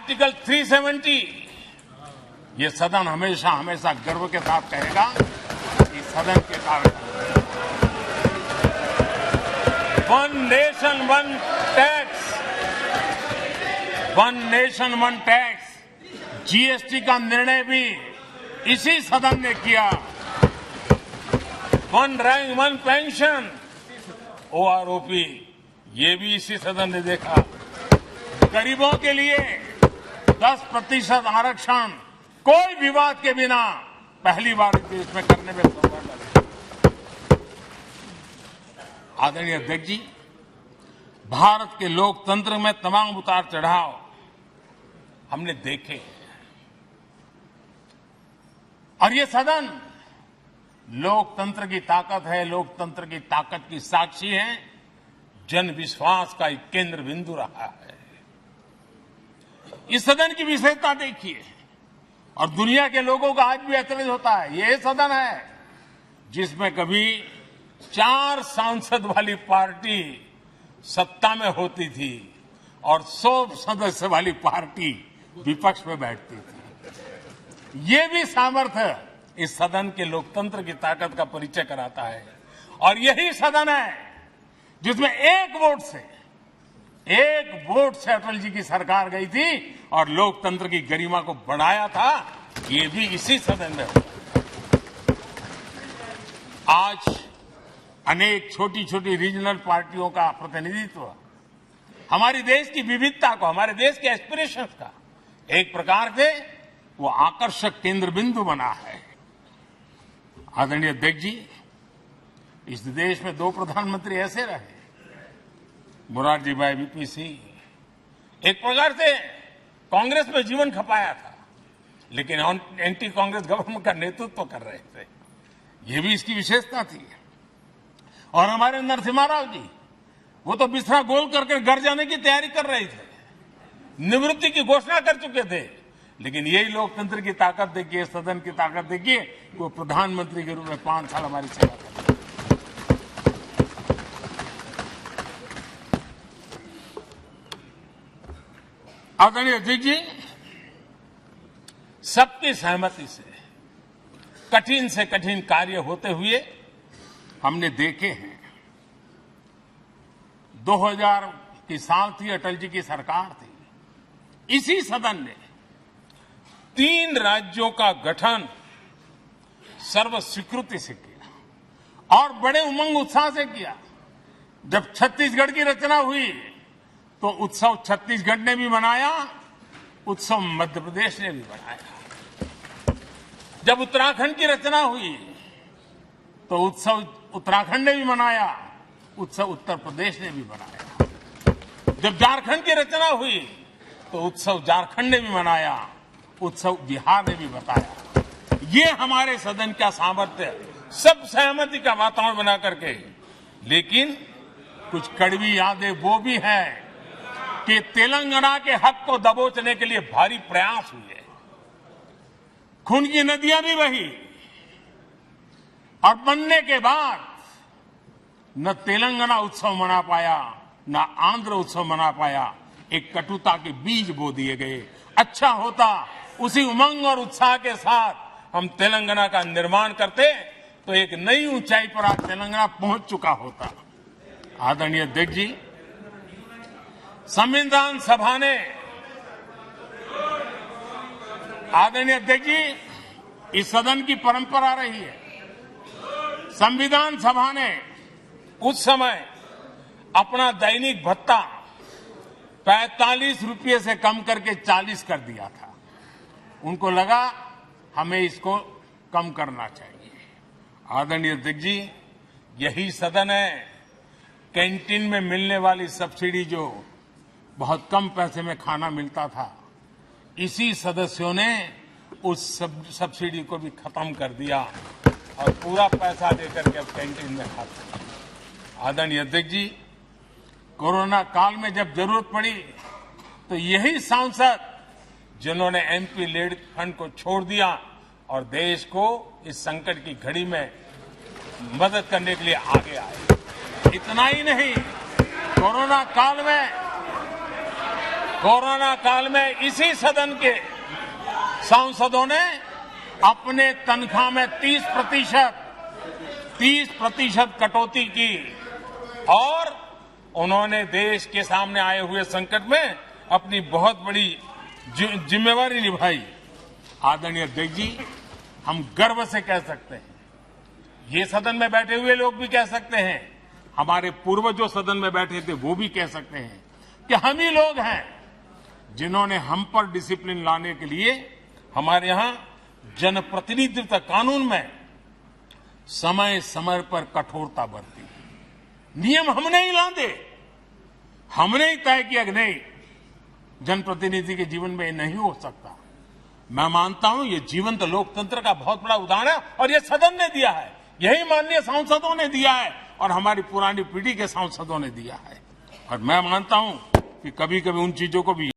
Article 370 ये सदन हमेशा हमेशा गर्व के साथ कहेगा कि सदन के कारण one nation one tax, one nation one tax, GST का निर्णय भी इसी सदन ने किया। One rank one pension, OROP, ये भी इसी सदन ने देखा। गरीबों के लिए 10% आरक्षण कोई विवाद के बिना पहली बार इस देश में करने में सफल रहे। आदरणीय अध्यक्ष जी, भारत के लोकतंत्र में तमाम उतार चढ़ाव हमने देखे और ये सदन लोकतंत्र की ताकत है, लोकतंत्र की ताकत की साक्षी है, जन विश्वास का एक केंद्र बिंदु रहा है। इस सदन की विशेषता देखिए और दुनिया के लोगों का आज भी ऐतराज होता है। ये सदन है जिसमें कभी 4 सांसद वाली पार्टी सत्ता में होती थी और 100 सदस्य वाली पार्टी विपक्ष में बैठती थी। ये भी सामर्थ्य इस सदन के लोकतंत्र की ताकत का परिचय कराता है। और यही सदन है जिसमें एक वोट से अटल जी की सरकार गई थी और लोकतंत्र की गरिमा को बढ़ाया था। ये भी इसी सदन में हुआ। आज अनेक छोटी छोटी रीजनल पार्टियों का प्रतिनिधित्व हमारे देश की विविधता को, हमारे देश के एस्पिरेशंस का एक प्रकार से वो आकर्षक केंद्र बिंदु बना है। आदरणीय अध्यक्ष जी, इस देश में 2 प्रधानमंत्री ऐसे रहे, मोरारजी भाई वीपी सिंह। एक प्रकार से कांग्रेस में जीवन खपाया था, लेकिन एंटी कांग्रेस गवर्नमेंट का नेतृत्व कर रहे थे। ये भी इसकी विशेषता थी। और हमारे नरसिम्हा राव जी, वो तो बिस्तरा गोल करके घर जाने की तैयारी कर रहे थे, निवृत्ति की घोषणा कर चुके थे। लेकिन यही लोकतंत्र की ताकत देखिए, सदन की ताकत देखिए, वो प्रधानमंत्री के रूप में 5 साल हमारी सेवा कर। आदरणीय अध्यक्ष जी, सबकी सहमति से कठिन कार्य होते हुए हमने देखे हैं। 2000 की साल थी, अटल जी की सरकार थी। इसी सदन ने 3 राज्यों का गठन सर्वस्वीकृति से किया और बड़े उमंग उत्साह से किया। जब छत्तीसगढ़ की रचना हुई तो उत्सव छत्तीसगढ़ ने भी मनाया, उत्सव मध्य प्रदेश ने भी मनाया। जब उत्तराखंड की रचना हुई तो उत्सव उत्तराखंड ने भी मनाया, उत्सव उत्तर प्रदेश ने भी मनाया। जब झारखंड की रचना हुई तो उत्सव झारखंड ने भी मनाया, उत्सव बिहार ने भी बताया। ये हमारे सदन का सामर्थ्य, सब सहमति का वातावरण बना करके। लेकिन कुछ कड़वी यादें वो भी हैं कि तेलंगाना के हक को दबोचने के लिए भारी प्रयास हुए, खून की नदियां भी बही और बनने के बाद न तेलंगाना उत्सव मना पाया, न आंध्र उत्सव मना पाया। एक कटुता के बीज बो दिए गए। अच्छा होता उसी उमंग और उत्साह के साथ हम तेलंगाना का निर्माण करते तो एक नई ऊंचाई पर आज तेलंगाना पहुंच चुका होता। आदरणीय अध्यक्ष जी, संविधान सभा ने, आदरणीय अध्यक्ष जी, इस सदन की परंपरा रही है। संविधान सभा ने उस समय अपना दैनिक भत्ता 45 रुपये से कम करके 40 कर दिया था। उनको लगा हमें इसको कम करना चाहिए। आदरणीय अध्यक्ष जी, यही सदन है कैंटीन में मिलने वाली सब्सिडी, जो बहुत कम पैसे में खाना मिलता था, इसी सदस्यों ने उस सब्सिडी को भी खत्म कर दिया और पूरा पैसा देकर के अब कैंटीन में खाते हैं। आदरणीय अध्यक्ष जी, कोरोना काल में जब जरूरत पड़ी तो यही सांसद जिन्होंने एमपी लेड फंड को छोड़ दिया और देश को इस संकट की घड़ी में मदद करने के लिए आगे आए। इतना ही नहीं, कोरोना काल में कोरोना काल में इसी सदन के सांसदों ने अपने तनख्वाह में 30% कटौती की और उन्होंने देश के सामने आए हुए संकट में अपनी बहुत बड़ी जिम्मेवारी निभाई। आदरणीय अध्यक्ष जी, हम गर्व से कह सकते हैं, ये सदन में बैठे हुए लोग भी कह सकते हैं, हमारे पूर्वज जो सदन में बैठे थे वो भी कह सकते हैं कि हम ही लोग हैं जिन्होंने हम पर डिसिप्लिन लाने के लिए हमारे यहां जनप्रतिनिधित्व कानून में समय समय पर कठोरता बरती। नियम हमने ही लादे, हमने ही तय किया कि नहीं, जनप्रतिनिधि के जीवन में ये नहीं हो सकता। मैं मानता हूं ये जीवंत लोकतंत्र का बहुत बड़ा उदाहरण है और ये सदन ने दिया है, यही माननीय सांसदों ने दिया है और हमारी पुरानी पीढ़ी के सांसदों ने दिया है। और मैं मानता हूं कि कभी कभी उन चीजों को भी